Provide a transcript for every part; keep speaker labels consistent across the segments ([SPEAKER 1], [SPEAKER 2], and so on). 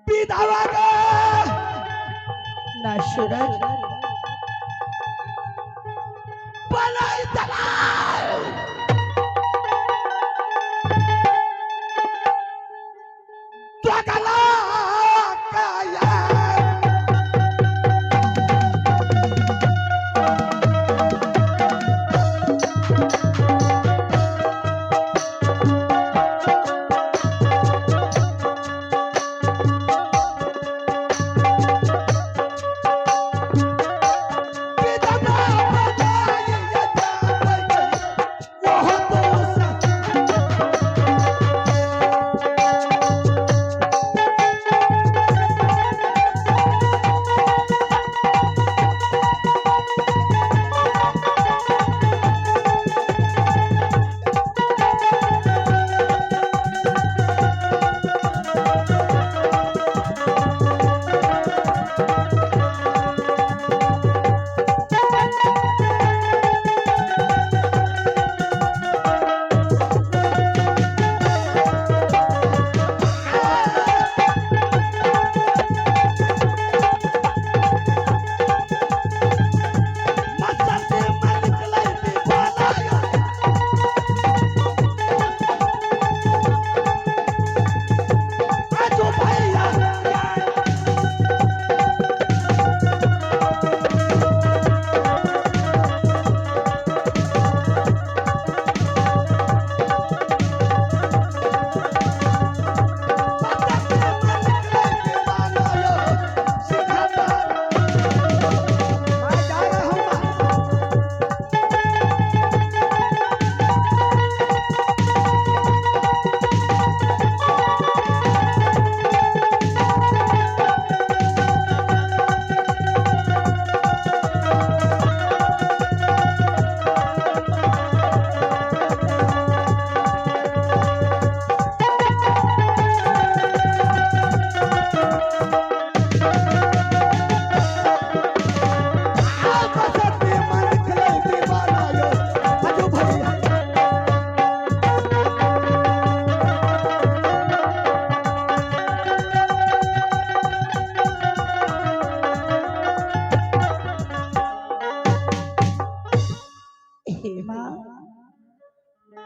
[SPEAKER 1] विधवा रे
[SPEAKER 2] ना सूरज
[SPEAKER 1] बनाई दलाल तो गला काया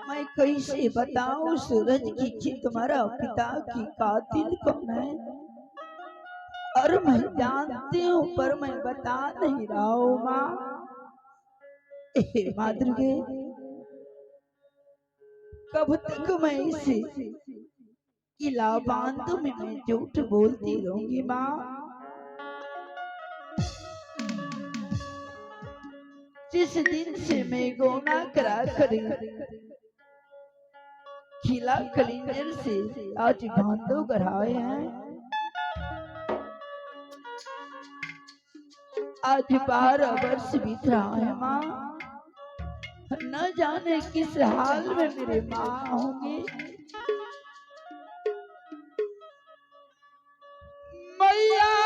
[SPEAKER 2] मैं कैसे बताऊं सूरज की कि तुम्हारा पिता की कातिल कौन है। और मैं जानती हूँ पर मैं बता नहीं रहा हूँ माँ। माँ दुर्गे कब तक मैं इसे किला बांध में मैं झूठ बोलती रहूंगी माँ। जिस दिन से मैं गोना करा करी खिला कलिंजर से आज बांधो गढ़ाए हैं। आज 12 वर्ष बीत रहा है माँ। न जाने किस हाल में मेरे माँ होंगे। मैया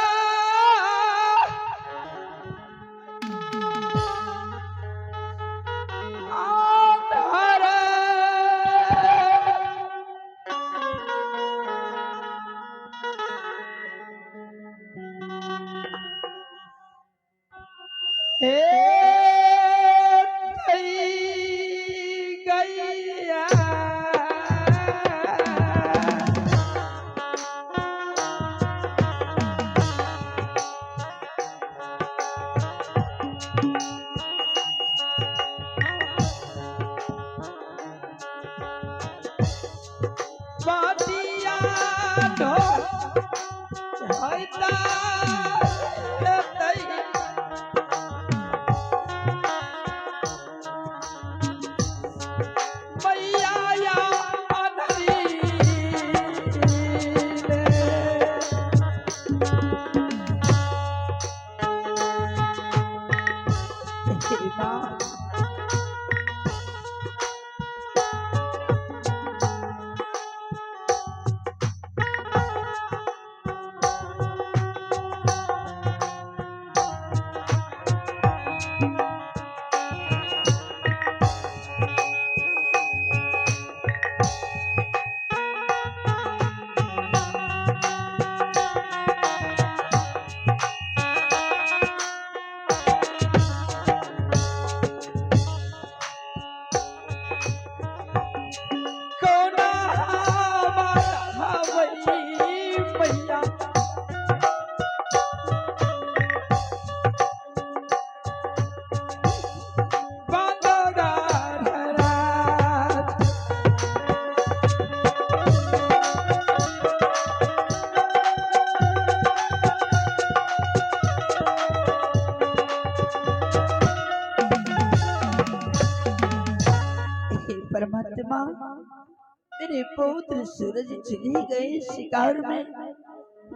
[SPEAKER 2] मेरे पुत्र सूरज चले गए शिकार में,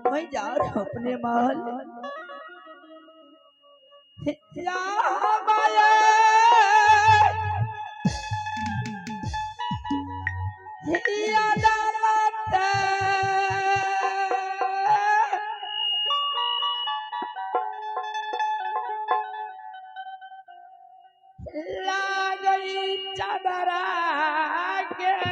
[SPEAKER 2] मैं जा रहा हूँ अपने महल। या माया या दामत ला गई चदरा गया।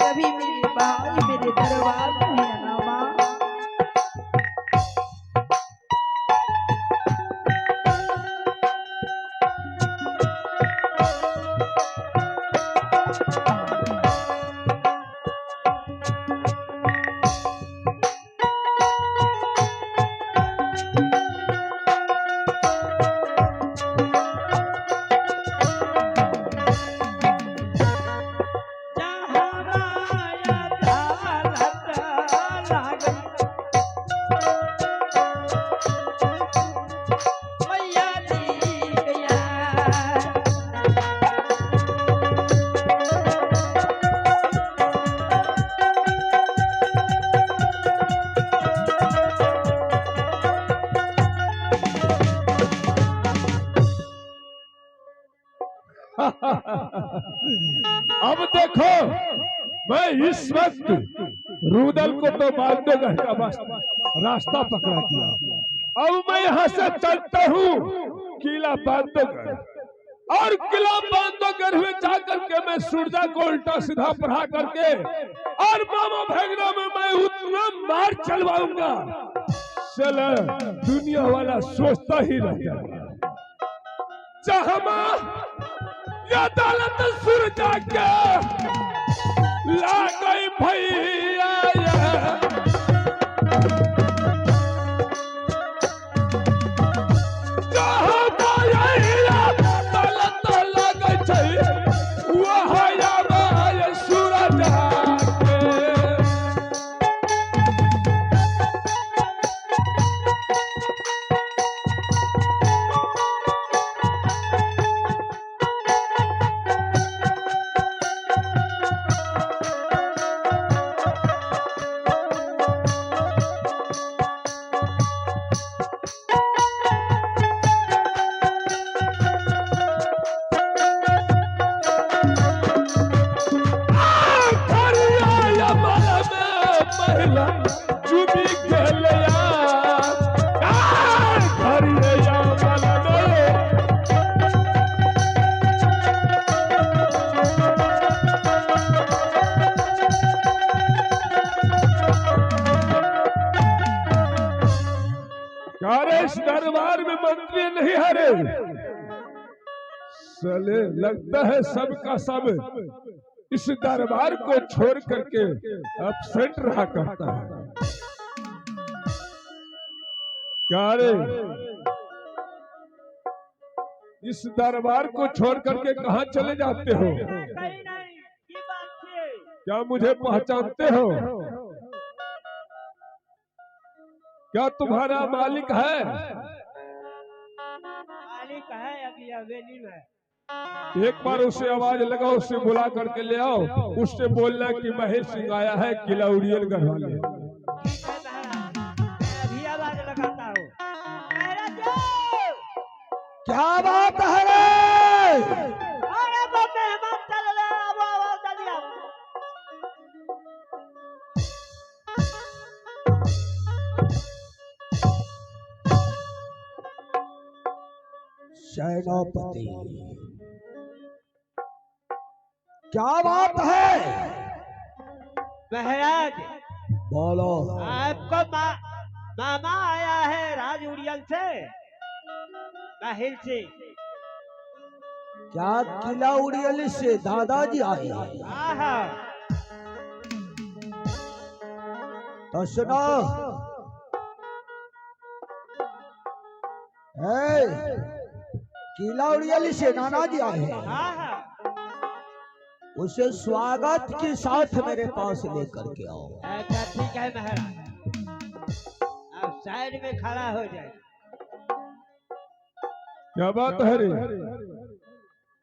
[SPEAKER 2] कभी मेरे भाई मेरे दरबार में आना माँ।
[SPEAKER 3] अब देखो, मैं इस वक्त रूदल को तो बांधोगढ़ का रास्ता पकड़ा दिया। अब मैं यहाँ से चलता हूँ किला बांधोगढ़, और किला बांधोगढ़ में जाकर के मैं सूरजा को उल्टा सीधा पढ़ा करके और मामा भेगना में मैं उतना मार चलवाऊंगा, चले दुनिया वाला सोचता ही रह जाएगा। अदालत सूरजा के ला गई भैया, इस दरबार में मंत्री नहीं हरे, चले लगता है सबका सब इस दरबार को छोड़ करके अपसेट रहा करता है। क्या रे, इस दरबार को छोड़ करके कहां चले जाते हो? क्या मुझे पहचानते हो? क्या तुम्हारा मालिक है?
[SPEAKER 4] मालिक है अभी हवेली में।
[SPEAKER 3] एक बार उसे आवाज लगाओ, उसे बुला करके ले आओ, उससे बोलना कि महेश सिंह आया है किला उड़ियल गढ़ वाले।
[SPEAKER 4] अभी आवाज लगाता हूँ।
[SPEAKER 1] क्या बात है रे?
[SPEAKER 4] अरे वो मेहमान चल रहे हैं, वो आवाज जल्दी आओ।
[SPEAKER 1] सेनापति, क्या बात है?
[SPEAKER 4] महाराज
[SPEAKER 1] बोलो।
[SPEAKER 4] आपको मामा आया है राज उड़ियल से, महल से।
[SPEAKER 1] क्या किला उड़ियल से दादाजी आए हैं?
[SPEAKER 4] आहा,
[SPEAKER 1] तो सुनो, किला उड़ियल से नाना जी आए हैं,
[SPEAKER 4] आहा।
[SPEAKER 1] उसे स्वागत के साथ मेरे पास लेकर के आओ।
[SPEAKER 4] अच्छा ठीक है महाराज, आप साइड में खड़ा हो जाए।
[SPEAKER 3] क्या बात है रे?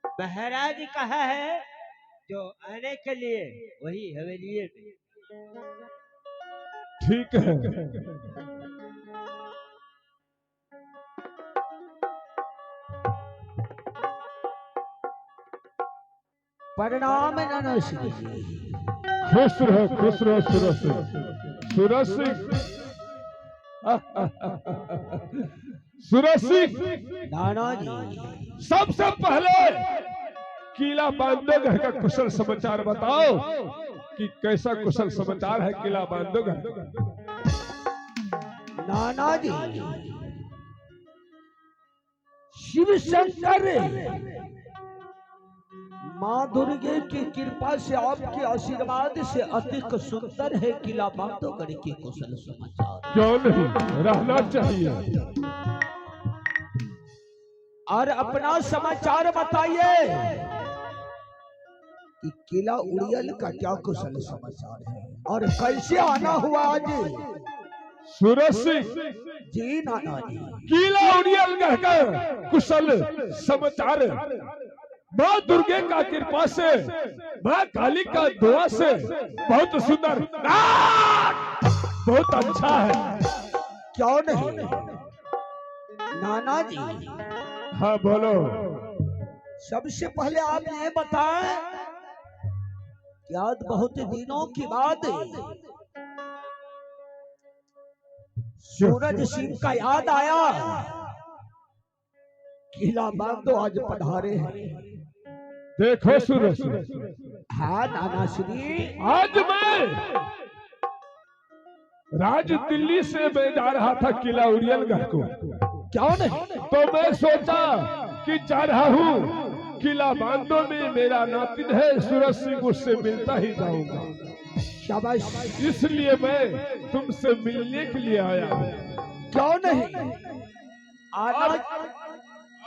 [SPEAKER 4] महाराज कहा है जो आने के लिए वही हवेली में।
[SPEAKER 3] ठीक है।
[SPEAKER 1] प्रणाम नाना श्री।
[SPEAKER 3] खुश रहो, खुश रहो सूरज सिंह। सूरज सिंह, सूरज सिंह,
[SPEAKER 1] नाना जी,
[SPEAKER 3] सबसे पहले किला बांधोगढ़ का कुशल समाचार बताओ कि कैसा कुशल समाचार है किला बांधोगढ़।
[SPEAKER 1] नाना जी, शिव शंकर माँ दुर्गे की कृपा से, आपके आशीर्वाद से अधिक सुंदर है किला बांधोगढ़ के कुशल समाचार।
[SPEAKER 3] क्यों नहीं, रहना चाहिए।
[SPEAKER 1] और अपना समाचार बताइए कि किला उड़ियल का क्या कुशल समाचार है और कैसे आना हुआ आज?
[SPEAKER 3] सूरज सिंह
[SPEAKER 1] जी नाना जी,
[SPEAKER 3] किला उड़ियल का कुशल समाचार माँ दुर्गे का कृपा से, माँ काली का दुआ से बहुत सुंदर, बहुत अच्छा है।
[SPEAKER 1] क्यों नहीं नाना जी?
[SPEAKER 3] हाँ बोलो।
[SPEAKER 1] सबसे पहले आप ये बताएं कि आज बहुत दिनों के बाद सूरज सिंह का याद आया, किला बांधो आज पधारे हैं।
[SPEAKER 3] देखो सूरज,
[SPEAKER 1] हाँ नाना श्री,
[SPEAKER 3] आज मैं राज दिल्ली से मैं जा रहा था किला उड़ियलगढ़ को।
[SPEAKER 1] क्यों नहीं?
[SPEAKER 3] तो मैं सोचा कि जा रहा हूँ किला बांधो में मेरा नातिन है सूरज सिंह, उससे मिलता ही जाऊंगा।
[SPEAKER 1] शाबाश।
[SPEAKER 3] इसलिए मैं तुमसे मिलने के लिए आया हूँ।
[SPEAKER 1] क्यों नहीं? आना।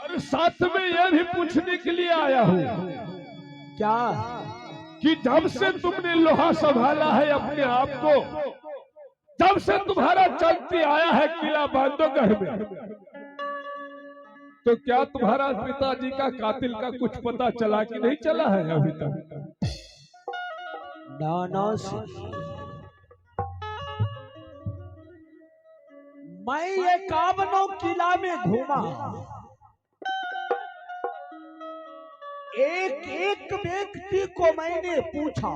[SPEAKER 3] और साथ में यह भी पूछने के लिए आया हूँ
[SPEAKER 1] क्या?
[SPEAKER 3] कि जब से तुमने लोहा संभाला है अपने आप को, जब से तुम्हारा चलती आया है किला बांधोगढ़ में, तो क्या तुम्हारा पिताजी का कातिल का कुछ पता चला कि नहीं चला है अभी तक?
[SPEAKER 1] नाना श्री, मैं ये कावनो किला में घूमा, एक एक व्यक्ति को मैंने पूछा,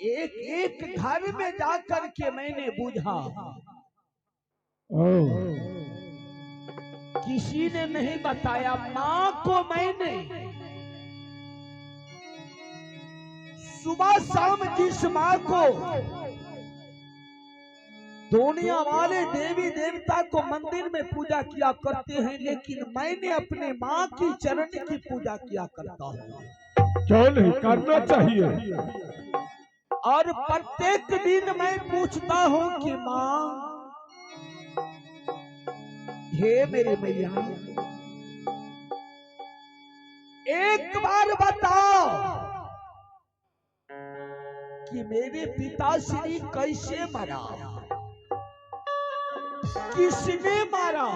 [SPEAKER 1] एक एक घर में जाकर के मैंने बुझा, किसी ने नहीं बताया। माँ को मैंने सुबह शाम जिस माँ को दुनिया वाले देवी देवता को मंदिर में पूजा किया करते हैं, लेकिन मैंने अपने माँ की चरण की पूजा किया करता हूँ।
[SPEAKER 3] क्यों नहीं करना चाहिए?
[SPEAKER 1] और प्रत्येक दिन मैं पूछता हूँ कि माँ, हे मेरे मैया, एक बार बताओ कि मेरे पिताश्री कैसे मरा, किसने मारा?